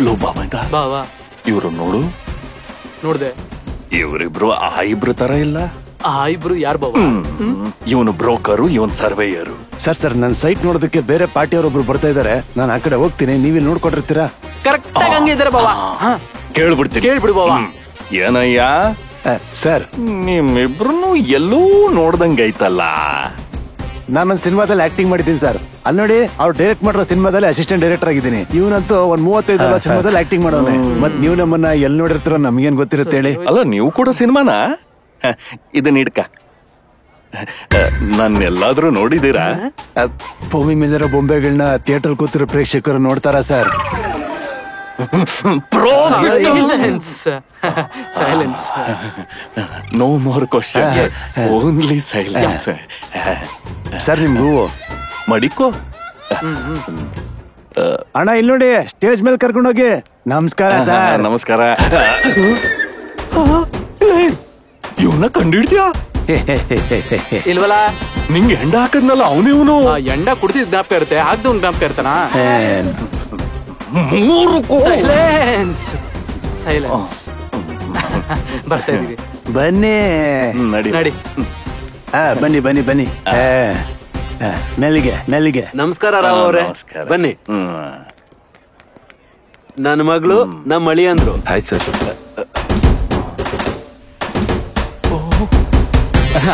Low ಬಾಮೈದ ಬಾವಾ ಇವ್ರು ನೋಡು. ನೋಡ್ದೆ ಇವರಿಬ್ರು ಆ ಇಬ್ರು ತರ ಇಲ್ಲ. ಆ ಇಬ್ರು ಯಾರು ಬಾವಾ? ಇವನು ಬ್ರೋಕರು, ಇವನ್ ಸರ್ವೇಯರು. ಸರ್ ನನ್ನ ಸೈಟ್ ನೋಡೋದಕ್ಕೆ ಬೇರೆ ಪಾರ್ಟಿಯವರೊಬ್ರು ಬರ್ತಾ ಇದಾರೆ. ನಾನು ಆ ಕಡೆ ಹೋಗ್ತೀನಿ, ನೀವಿಲ್ಲಿ ನೋಡ್ಕೊಟ್ಟಿರ್ತೀರಾ? ಕರೆಕ್ಟ್ ಆಗಿ ಹಂಗೆ ಇದಾರೆ ಬಾವಾ. ಕೇಳ್ಬಿಡ್ತೀನಿ. ಕೇಳ್ಬಿಡು ಬಾವಾ. ಏನಯ್ಯ ಸರ್, ನಿಮ್ಮಿಬ್ರು ಎಲ್ಲೂ ನೋಡ್ದಂಗೈತಲ್ಲ. ನಾನೊಂದು ಸಿನಿಮಾದಲ್ಲಿ ಆಕ್ಟಿಂಗ್ ಮಾಡಿದ್ದೀನಿ ಸರ್. ಅಲ್ಲಿ ನೋಡಿ, ಅವ್ರು ಡೈರೆಕ್ಟ್ ಮಾಡಿರೋ ಸಿನಿಮಾದಲ್ಲಿ ಅಸಿಸ್ಟೆಂಟ್ ಡೈರೆಕ್ಟರ್ ಆಗಿದ್ದೀನಿ. ಇವನಂತೂ ಒಂದ್ 35 ಸಿನಿಮಾದಲ್ಲಿ ಆಕ್ಟಿಂಗ್ ಮಾಡೋನೆ. ಮತ್ ನೀವು ನಮ್ಮನ್ನ ಎಲ್ಲಿ ನೋಡಿರ್ತೀರೋ ನಮ್ಗೇನ್ ಗೊತ್ತಿರುತ್ತೆ ಹೇಳಿ? ಅಲ್ಲ, ನೀವು ಕೂಡ ಸಿನಿಮಾನ ಇದನ್ನ ಇಡ್ಕ ನನ್ನೆಲ್ಲಾದ್ರೂ ನೋಡಿದೀರಾ? ಭೂಮಿ ಮೇಲಿರೋ ಬೊಂಬೆಗಳನ್ನ ಥಿಯೇಟರ್ ಕೂತಿರೋ ಪ್ರೇಕ್ಷಕರು ನೋಡ್ತಾರಾ sir? Silence. No more question, only silence. Sir ನಿಮ್ ಹೂವು ಮಡಿಕೋ. ಅಣ್ಣ ಇಲ್ಲಿ ನೋಡಿ, ಸ್ಟೇಜ್ ಮೇಲೆ ಕರ್ಕೊಂಡೋಗಿ. ನಮಸ್ಕಾರ ಸರ್. ನಮಸ್ಕಾರ. ಇವನ್ನ ಕಂಡಿಡ್ದ್ಯಾ? ಇಲ್ವಲ್ಲ, ನಿಂಗೆ ಹೆಂಡ ಹಾಕದ್ನಲ್ಲ ಅವನಿವನು. ಎಂಡ ಕುಡ್ದಿದ್ ಜ್ಞಾಪಕ ಇರುತ್ತೆ, ಆಗ್ದ ಒಂದ್ ಜ್ಞಾಪಕ ಇರ್ತಾನ. Silence silence. ಬರ್ತಾ ಇದೀವಿ, ಬನ್ನಿ. ನಡಿ ನಡಿ. ಬನ್ನಿ ಬನ್ನಿ ಬನ್ನಿ. ಮೆಲ್ಲಿಗೆ ಮೆಲ್ಲಿಗೆ. ನಮಸ್ಕಾರ ರಾವ್ ಅವ್ರೆ, ಬನ್ನಿ. ನನ್ನ ಮಗಳು ನಮ್ಮ ಅಳಿ ಅಂದ್ರು. Hi sir.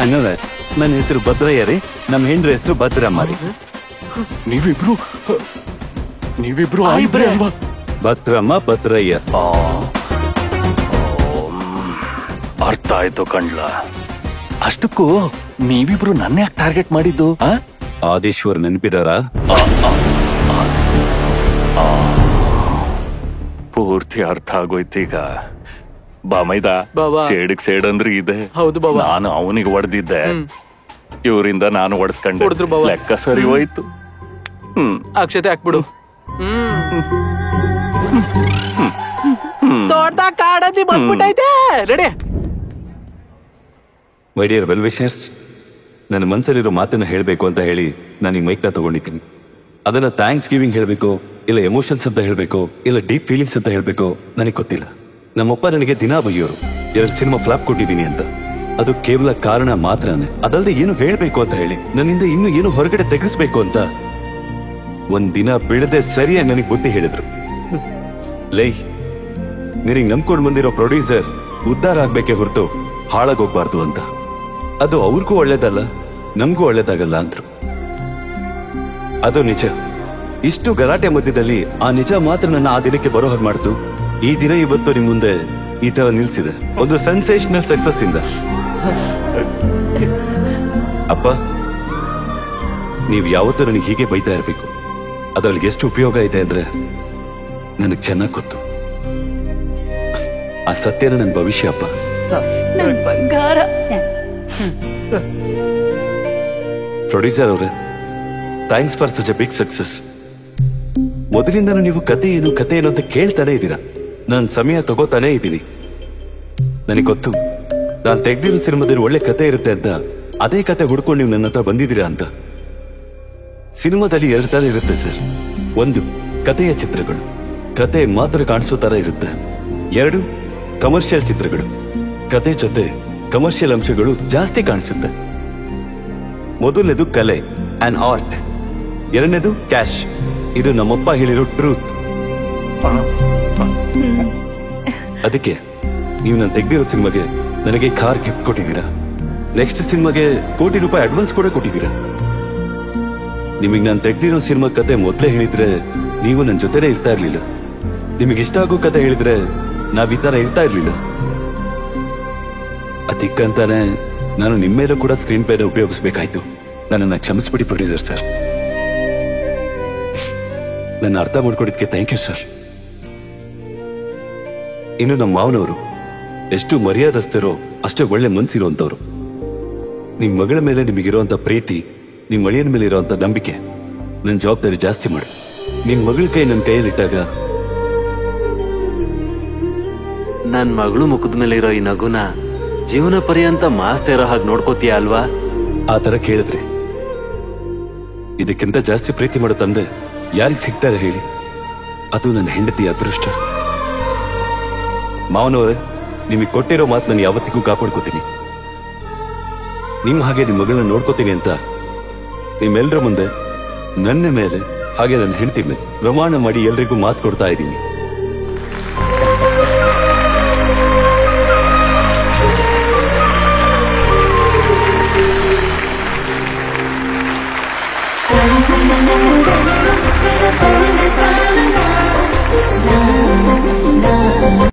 ಅನ್ನೋದ, ನನ್ನ ಹೆಸರು ಭದ್ರಯ್ಯ ರೀ. ನಮ್ಮ ಹೆಂಡ್ರ ಹೆಸರು ಭದ್ರಮ್ಮ ರೀ. ನೀವಿಬ್ರು ಇಬ್ರೇ ಅಲ್ವಾ? ಭದ್ರಮ್ಮ ಭದ್ರಯ್ಯ. ಅರ್ಥ ಆಯ್ತು ಕಣ್ಲ. ಅಷ್ಟಕ್ಕೂ ನೀವಿಬ್ರು ನನ್ನ ಯಾಕೆ ಟಾರ್ಗೆಟ್ ಮಾಡಿದ್ದು? ಆದೀಶ್ವರ್ ನೆನಪಿದಾರ? ಪೂರ್ತಿ ಅರ್ಥ ಆಗೋಯ್ತೀಗ. ಬಾಮೈದ, ಬಾಬಾ. ಸೇಡಿಗೆ ಸೇಡ್ ಅಂದ್ರೆ ಇದೆ. ಹೌದು ಬಾಬಾ. ನಾನು ಅವನಿಗೆ ಹೊಡೆದಿದ್ದೆ, ಇವರಿಂದ ನಾನು ಹೊಡೆಸ್ಕೊಂಡೆ. ಹೊಡೆದ್ರು ಬಾಬಾ. ಲೆಕ್ಕ ಸರಿ ಹೋಯ್ತು. ಅಕ್ಷತೆ ಹಾಕ್ಬಿಡು. ತೋಟ ಕಾಡದಿ ಬಂದ್ಬಿಟ್ಟೈತೆ. Ready? My dear well wishers, ನನ್ನ ಮನಸ್ಸಲ್ಲಿರೋ ಮಾತನ್ನ ಹೇಳಬೇಕು ಅಂತ ಹೇಳಿ ನಾನು ಈ ಮೈಕ್ನ ತಗೊಂಡಿದ್ದೀನಿ. ಅದನ್ನ ಥ್ಯಾಂಕ್ಸ್ ಗಿವಿಂಗ್ ಹೇಳಬೇಕು, ಇಲ್ಲ ಎಮೋಷನ್ಸ್ ಅಂತ ಹೇಳಬೇಕು, ಇಲ್ಲ ಡೀಪ್ ಫೀಲಿಂಗ್ಸ್ ಅಂತ ಹೇಳಬೇಕು, ನನಗೆ ಗೊತ್ತಿಲ್ಲ. ನಮ್ಮಪ್ಪ ನನಗೆ ದಿನಾ ಬೈಯೋರು 2 ಸಿನಿಮಾ ಫ್ಲಾಪ್ ಕೊಟ್ಟಿದ್ದೀನಿ ಅಂತ. ಅದು ಕೇವಲ ಕಾರಣ ಮಾತ್ರನೇ, ಅದಲ್ಲದೆ ಏನು ಹೇಳಬೇಕು ಅಂತ ಹೇಳಿ, ನನ್ನಿಂದ ಇನ್ನು ಏನು ಹೊರಗಡೆ ತೆಗೆಸ್ಬೇಕು ಅಂತ ಒಂದಿನ ಬಿಡದೆ ಸರಿಯಾಗಿ ನನಗೆ ಬುದ್ಧಿ ಹೇಳಿದ್ರು. ಲೈ, ನಿನಗೆ ನಂಬ್ಕೊಂಡು ಬಂದಿರೋ ಪ್ರೊಡ್ಯೂಸರ್ ಉದ್ಧಾರ ಆಗ್ಬೇಕೆ ಹೊರತು ಹಾಳಾಗೋಗ್ಬಾರ್ದು ಅಂತ. ಅದು ಅವ್ರಿಗೂ ಒಳ್ಳೇದಲ್ಲ, ನಮಗೂ ಒಳ್ಳೇದಾಗಲ್ಲ ಅಂದ್ರು. ಅದು ನಿಜ. ಇಷ್ಟು ಗಲಾಟೆ ಮಧ್ಯದಲ್ಲಿ ಆ ನಿಜ ಮಾತ್ರ ನನ್ನ ಆ ದಿನಕ್ಕೆ ಬರೋ ಹಾಗೆ ಮಾಡ್ತು. ಈ ದಿನ ಇವತ್ತು ನಿಮ್ ಮುಂದೆ ಈ ತರ ನಿಲ್ಸಿದೆ, ಒಂದು ಸೆನ್ಸೇಷನಲ್ ಸಕ್ಸಸ್ ಇಂದ. ಅಪ್ಪ, ನೀವ್ ಯಾವತ್ತೂ ನನಗೆ ಹೀಗೆ ಬೈತಾ ಇರ್ಬೇಕು. ಅದ್ರಲ್ಲಿ ಎಷ್ಟು ಉಪಯೋಗ ಇದೆ ಅಂದ್ರೆ ನನಗೆ ಚೆನ್ನಾಗಿ ಗೊತ್ತು. ಆ ಸತ್ಯನ ನನ್ನ ಭವಿಷ್ಯ ಅಪ್ಪ. ನನ್ ಬಂಗಾರ. ಪ್ರೊಡ್ಯೂಸರ್ ಅವರೇ, thanks for such a big success. ಮೊದಲಿಂದನೂ ನೀವು ಕತೆ ಏನು ಅಂತ ಕೇಳ್ತಾನೆ ಇದ್ದೀರಾ. ನಾನು ಸಮಯ ತಗೋತಾನೆ ಇದ್ದೀನಿ. ನನಗೆ ಗೊತ್ತು, ನಾನು ತೆಗ್ದಿರೋ ಸಿನಿಮಾದಲ್ಲಿ ಒಳ್ಳೆ ಕತೆ ಇರುತ್ತೆ ಅಂತ. ಅದೇ ಕತೆ ಹುಡ್ಕೊಂಡು ನೀವು ನನ್ನ ಹತ್ರ ಬಂದಿದ್ದೀರಾ ಅಂತ. ಸಿನಿಮಾದಲ್ಲಿ 2 ತರ ಇರುತ್ತೆ ಸರ್. 1 ಕಥೆಯ ಚಿತ್ರಗಳು, ಕತೆ ಮಾತ್ರ ಕಾಣಿಸೋ ತರ ಇರುತ್ತೆ. 2 ಕಮರ್ಷಿಯಲ್ ಚಿತ್ರಗಳು, ಕತೆ ಜೊತೆ ಕಮರ್ಷಿಯಲ್ ಅಂಶಗಳು ಜಾಸ್ತಿ ಕಾಣಿಸುತ್ತೆ. ಮೊದಲನೇದು ಕಲೆ ಅಂಡ್ ಆರ್ಟ್, 2ನೇದು ಕ್ಯಾಶ್. ಇದು ನಮ್ಮಪ್ಪ ಹೇಳಿರೋ ಟ್ರೂತ್. ಅದಕ್ಕೆ ನೀವು ನಾನು ತೆಗ್ದಿರೋ ಸಿನಿಮಾಗೆ ನನಗೆ ಕಾರ್ ಗಿಫ್ಟ್ ಕೊಟ್ಟಿದ್ದೀರಾ. ನೆಕ್ಸ್ಟ್ ಸಿನಿಮಾಗೆ ₹1 ಕೋಟಿ ಅಡ್ವಾನ್ಸ್ ಕೂಡ ಕೊಟ್ಟಿದ್ದೀರಾ. ನಿಮಗೆ ನಾನು ತೆಗ್ದಿರೋ ಸಿನಿಮಾ ಕತೆ ಮೊದಲೇ ಹೇಳಿದ್ರೆ ನೀವು ನನ್ನ ಜೊತೆನೇ ಇರ್ತಾ ಇರ್ಲಿಲ್ಲ. ನಿಮಗೆ ಇಷ್ಟ ಆಗೋ ಕತೆ ಹೇಳಿದ್ರೆ ನಾವ್ ಈ ತರ ಇರ್ತಾ ಇರ್ಲಿಲ್ಲ. ಅದಕ್ಕಂತಾನೆ ನಾನು ನಿಮ್ಮೇಲೂ ಕೂಡ ಸ್ಕ್ರೀನ್ ಪ್ಲೇನ ಉಪಯೋಗಿಸ್ಬೇಕಾಯ್ತು. ನನ್ನನ್ನು ಕ್ಷಮಿಸ್ಬಿಡಿ ಪ್ರೊಡ್ಯೂಸರ್ ಸರ್. ನನ್ನ ಅರ್ಥ ಮಾಡ್ಕೊಡಿದ್ಕೆ ಥ್ಯಾಂಕ್ ಯು ಸರ್. ಇನ್ನು ನಮ್ಮ ಮಾವನವರು ಎಷ್ಟು ಮರ್ಯಾದಸ್ಥರೋ ಅಷ್ಟೇ ಒಳ್ಳೆ ಮನ್ಸಿರುವಂತವ್ರು. ನಿಮ್ ಮಗಳ ಮೇಲೆ ನಿಮಗಿರುವಂತ ಪ್ರೀತಿ, ನಿಮ್ ಅಳಿಯನ ಮೇಲೆ ಇರುವಂತ ನಂಬಿಕೆ, ನನ್ನ ಜವಾಬ್ದಾರಿ ಜಾಸ್ತಿ ಮಾಡಿ. ನಿಮ್ ಮಗಳ ಕೈ ನನ್ನ ಕೈಯಲ್ಲಿಟ್ಟಾಗ ನನ್ ಮಗಳು ಮುಖದ ಮೇಲೆ ಇರೋ ಈ ನಗುನ ಜೀವನ ಪರ್ಯಂತ ಮಾಸ್ತಾ ಇರೋ ಹಾಗೆ ನೋಡ್ಕೋತೀಯ ಅಲ್ವಾ? ಆ ತರ ಕೇಳಿದ್ರೆ ಇದಕ್ಕಿಂತ ಜಾಸ್ತಿ ಪ್ರೀತಿ ಮಾಡೋ ತಂದೆ ಯಾರಿಗೆ ಸಿಗ್ತಾರೆ ಹೇಳಿ? ಅದು ನನ್ನ ಹೆಂಡತಿ ಅದೃಷ್ಟ. ಮಾವನವರೇ, ನಿಮಗೆ ಕೊಟ್ಟಿರೋ ಮಾತು ನಾನು ಯಾವತ್ತಿಗೂ ಕಾಪಾಡ್ಕೋತೀನಿ. ನಿಮ್ಮ ಹಾಗೆ ನಿಮ್ಮ ಮಗಳನ್ನ ನೋಡ್ಕೋತೀನಿ ಅಂತ ನಿಮ್ಮೆಲ್ಲರ ಮುಂದೆ ನನ್ನ ಮೇಲೆ ಹಾಗೆ ನನ್ನ ಹೆಂಡತಿ ಮೇಲೆ ಪ್ರಮಾಣ ಮಾಡಿ ಎಲ್ರಿಗೂ ಮಾತು ಕೊಡ್ತಾ ಇದ್ದೀನಿ.